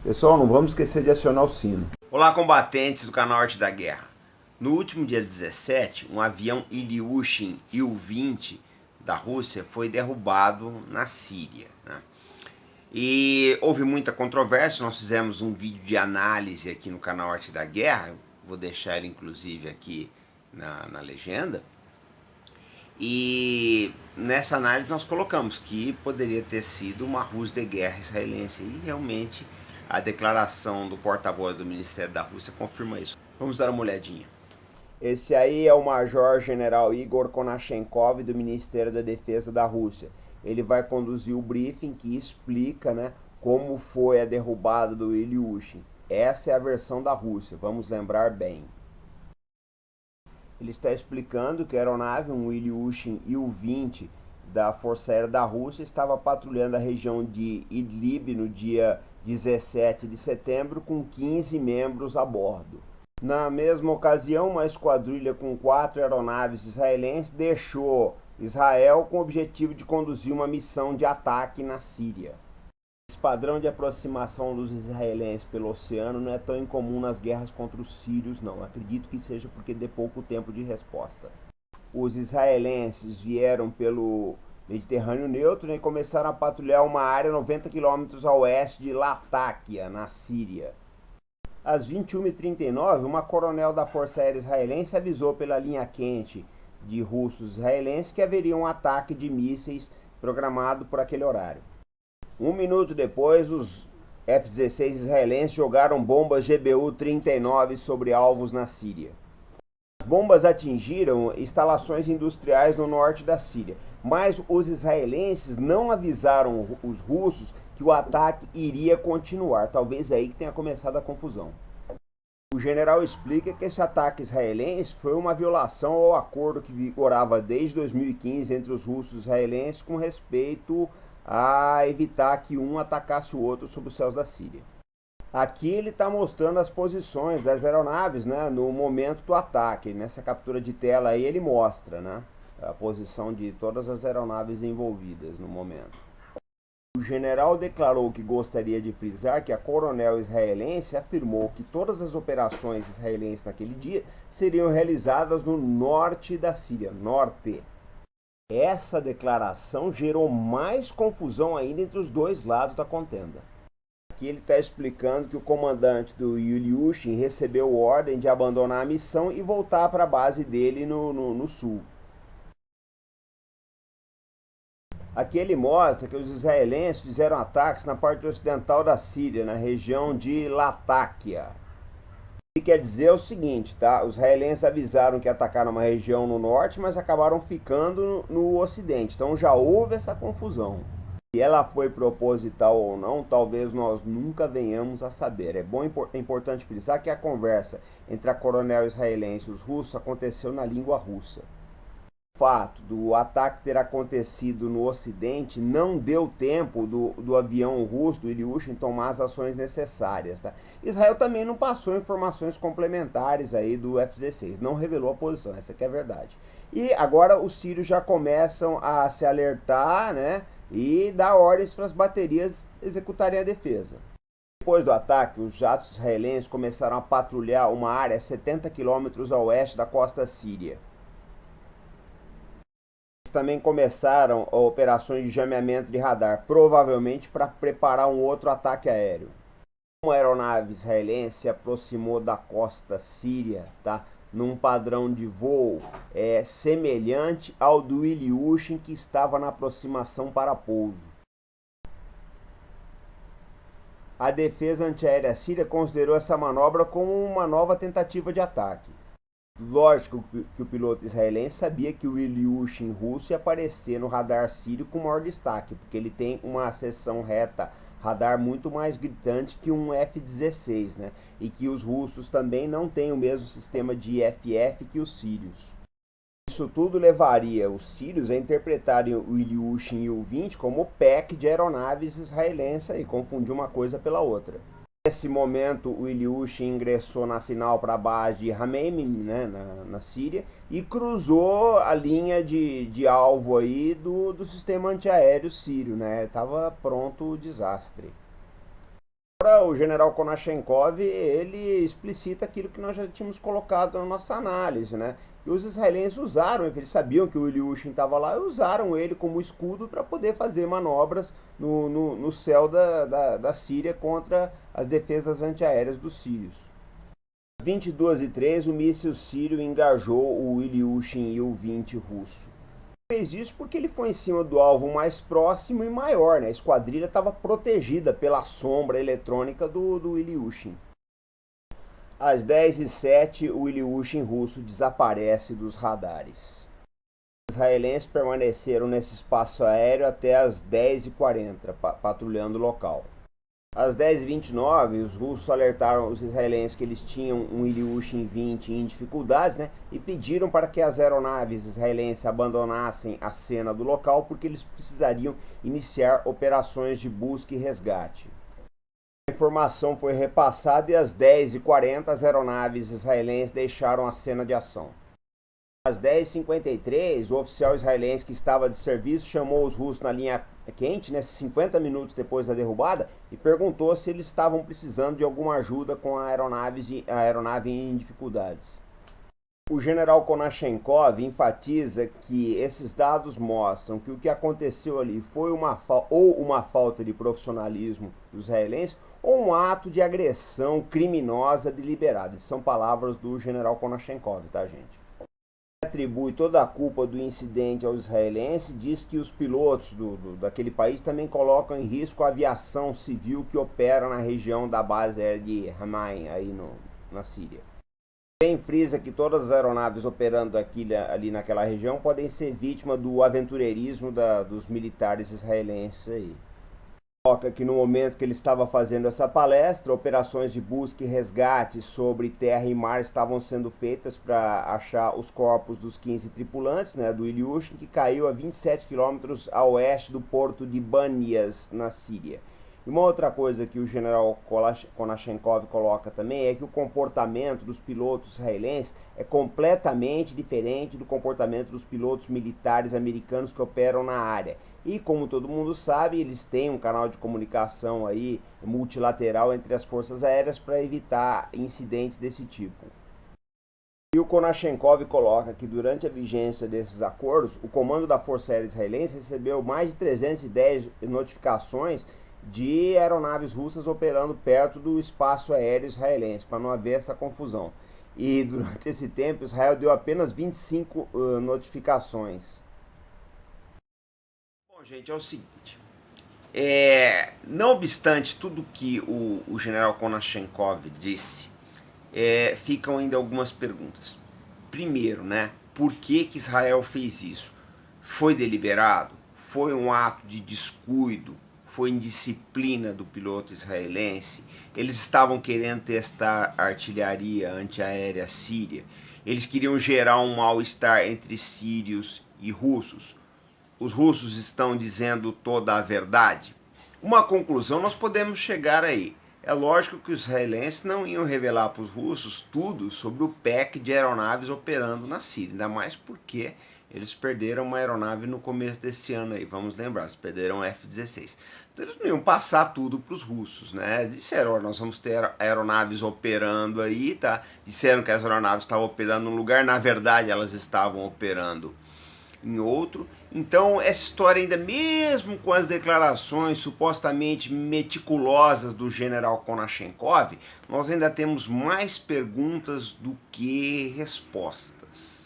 Pessoal, não vamos esquecer de acionar o sino. Olá, combatentes do canal Arte da Guerra. No último dia 17, um avião Ilyushin Il-20 da Rússia foi derrubado na Síria, né? E houve muita controvérsia. Nós fizemos um vídeo de análise aqui no canal Arte da Guerra, vou deixar ele inclusive aqui na legenda. E nessa análise nós colocamos que poderia ter sido uma ruse de guerra israelense, e realmente a declaração do porta-voz do Ministério da Rússia confirma isso. Vamos dar uma olhadinha. Esse aí é o Major-General Igor Konashenkov, do Ministério da Defesa da Rússia. Ele vai conduzir o briefing que explica, né, como foi a derrubada do Ilyushin. Essa é a versão da Rússia, vamos lembrar bem. Ele está explicando que a aeronave, um Ilyushin Il-20 da Força Aérea da Rússia, estava patrulhando a região de Idlib no dia 17 de setembro com 15 membros a bordo. Na mesma ocasião, uma esquadrilha com 4 aeronaves israelenses deixou Israel com o objetivo de conduzir uma missão de ataque na Síria. Esse padrão de aproximação dos israelenses pelo oceano não é tão incomum nas guerras contra os sírios, não. Acredito que seja porque dê pouco tempo de resposta. Os israelenses vieram pelo Mediterrâneo Neutro, né, e começaram a patrulhar uma área 90 km a oeste de Latáquia, na Síria. Às 21h39, uma coronel da Força Aérea Israelense avisou pela linha quente de russos israelenses que haveria um ataque de mísseis programado por aquele horário. Um minuto depois, os F-16 israelenses jogaram bombas GBU-39 sobre alvos na Síria. As bombas atingiram instalações industriais no norte da Síria, mas os israelenses não avisaram os russos que o ataque iria continuar. Talvez aí que tenha começado a confusão. O general explica que esse ataque israelense foi uma violação ao acordo que vigorava desde 2015 entre os russos e israelenses com respeito a evitar que um atacasse o outro sobre os céus da Síria. Aqui ele está mostrando as posições das aeronaves, né, no momento do ataque. Nessa captura de tela aí ele mostra, né, a posição de todas as aeronaves envolvidas no momento. O general declarou que gostaria de frisar que a coronel israelense afirmou que todas as operações israelenses naquele dia seriam realizadas no norte da Síria, norte. Essa declaração gerou mais confusão ainda entre os dois lados da contenda. Aqui ele está explicando que o comandante do Ilyushin recebeu ordem de abandonar a missão e voltar para a base dele no sul. Aqui ele mostra que os israelenses fizeram ataques na parte ocidental da Síria, na região de Latáquia. E quer dizer o seguinte, tá? Os israelenses avisaram que atacaram uma região no norte, mas acabaram ficando no ocidente. Então já houve essa confusão. Se ela foi proposital ou não, talvez nós nunca venhamos a saber. É importante frisar que a conversa entre a coronel israelense e os russos aconteceu na língua russa. O fato do ataque ter acontecido no ocidente não deu tempo do avião russo, do Ilyushin, tomar as ações necessárias. Tá? Israel também não passou informações complementares aí do F-16, não revelou a posição, essa que é a verdade. E agora os sírios já começam a se alertar, né, e dar ordens para as baterias executarem a defesa. Depois do ataque, os jatos israelenses começaram a patrulhar uma área a 70 km a oeste da costa síria. Também começaram operações de jameamento de radar, provavelmente para preparar um outro ataque aéreo. Uma aeronave israelense se aproximou da costa síria, tá, num padrão de voo semelhante ao do Ilyushin, que estava na aproximação para pouso. A defesa antiaérea síria considerou essa manobra como uma nova tentativa de ataque. Lógico que o piloto israelense sabia que o Ilyushin russo ia aparecer no radar sírio com maior destaque, porque ele tem uma seção reta radar muito mais gritante que um F-16, né? E que os russos também não têm o mesmo sistema de IFF que os sírios. Isso tudo levaria os sírios a interpretarem o Ilyushin Il-20 como o pack de aeronaves israelenses e confundir uma coisa pela outra. Nesse momento, o Ilyushin ingressou na final para a base de Hameim, né, na Síria, e cruzou a linha de alvo aí do sistema antiaéreo sírio, né? Estava pronto o desastre. Agora, o general Konashenkov, ele explicita aquilo que nós já tínhamos colocado na nossa análise, né? Que os israelenses usaram, eles sabiam que o Ilyushin estava lá, e usaram ele como escudo para poder fazer manobras no céu da Síria contra as defesas antiaéreas dos sírios. Às 22h03, o míssil sírio engajou o Ilyushin Il-20 russo. Fez isso porque ele foi em cima do alvo mais próximo e maior, né? A esquadrilha estava protegida pela sombra eletrônica do Ilyushin. Às 10h07, o Ilyushin russo desaparece dos radares. Os israelenses permaneceram nesse espaço aéreo até às 10h40, patrulhando o local. Às 10h29, os russos alertaram os israelenses que eles tinham um Ilyushin 20 em dificuldades, né, e pediram para que as aeronaves israelenses abandonassem a cena do local porque eles precisariam iniciar operações de busca e resgate. A informação foi repassada e às 10h40 as aeronaves israelenses deixaram a cena de ação. Às 10h53, o oficial israelense que estava de serviço chamou os russos na linha quente, 50 minutos depois da derrubada, e perguntou se eles estavam precisando de alguma ajuda com a aeronave em dificuldades. O general Konashenkov enfatiza que esses dados mostram que o que aconteceu ali foi uma falta de profissionalismo dos israelenses ou um ato de agressão criminosa deliberada. São palavras do general Konashenkov, tá, gente? Atribui toda a culpa do incidente aos israelenses, diz que os pilotos daquele país também colocam em risco a aviação civil que opera na região da base aérea de Hamain, aí na Síria. Também frisa que todas as aeronaves operando ali naquela região podem ser vítima do aventureirismo dos militares israelenses aí. Coloca que no momento que ele estava fazendo essa palestra, operações de busca e resgate sobre terra e mar estavam sendo feitas para achar os corpos dos 15 tripulantes, do Ilyushin, que caiu a 27 quilômetros a oeste do porto de Banias, na Síria. E uma outra coisa que o general Konashenkov coloca também é que o comportamento dos pilotos israelenses é completamente diferente do comportamento dos pilotos militares americanos que operam na área. E como todo mundo sabe, eles têm um canal de comunicação aí multilateral entre as forças aéreas para evitar incidentes desse tipo. E o Konashenkov coloca que durante a vigência desses acordos, o comando da Força Aérea Israelense recebeu mais de 310 notificações de aeronaves russas operando perto do espaço aéreo israelense, para não haver essa confusão. E durante esse tempo, Israel deu apenas 25 notificações. Bom, gente, é o seguinte. Não obstante tudo que o general Konashenkov disse, ficam ainda algumas perguntas. Primeiro, por que Israel fez isso? Foi deliberado? Foi um ato de descuido? Foi indisciplina do piloto israelense? Eles estavam querendo testar a artilharia antiaérea síria? Eles queriam gerar um mal-estar entre sírios e russos? Os russos estão dizendo toda a verdade? Uma conclusão nós podemos chegar aí. É lógico que os israelenses não iam revelar para os russos tudo sobre o pack de aeronaves operando na Síria, ainda mais porque eles perderam uma aeronave no começo desse ano aí, vamos lembrar, eles perderam o F-16. Então eles não iam passar tudo para os russos, Disseram, ó, nós vamos ter aeronaves operando aí, tá? Disseram que as aeronaves estavam operando num lugar, na verdade elas estavam operando em outro. Então essa história, ainda mesmo com as declarações supostamente meticulosas do general Konashenkov, nós ainda temos mais perguntas do que respostas.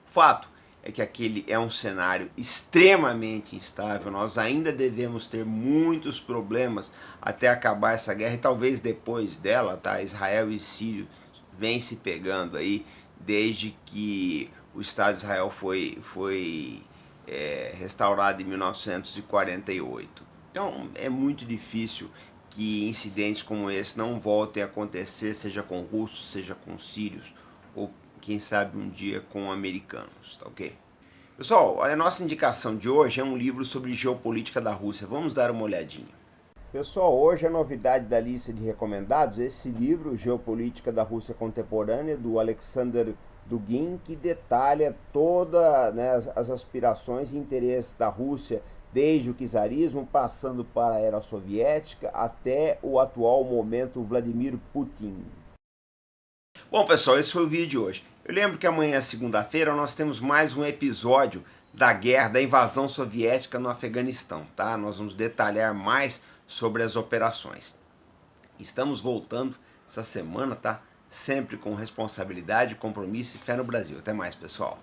O fato é que aquele é um cenário extremamente instável, nós ainda devemos ter muitos problemas até acabar essa guerra, e talvez depois dela, tá? Israel e Síria vêm se pegando aí desde que o Estado de Israel foi restaurado em 1948. Então é muito difícil que incidentes como esse não voltem a acontecer, seja com russos, seja com sírios, ou quem sabe um dia com americanos, tá ok? Pessoal, a nossa indicação de hoje é um livro sobre geopolítica da Rússia. Vamos dar uma olhadinha. Pessoal, hoje a novidade da lista de recomendados é esse livro, Geopolítica da Rússia Contemporânea, do Alexander Dugin, que detalha todas as aspirações e interesses da Rússia desde o czarismo, passando para a era soviética, até o atual momento Vladimir Putin. Bom, pessoal, esse foi o vídeo de hoje. Eu lembro que amanhã, segunda-feira, nós temos mais um episódio da guerra, da invasão soviética no Afeganistão, tá? Nós vamos detalhar mais sobre as operações. Estamos voltando essa semana, tá? Sempre com responsabilidade, compromisso e fé no Brasil. Até mais, pessoal.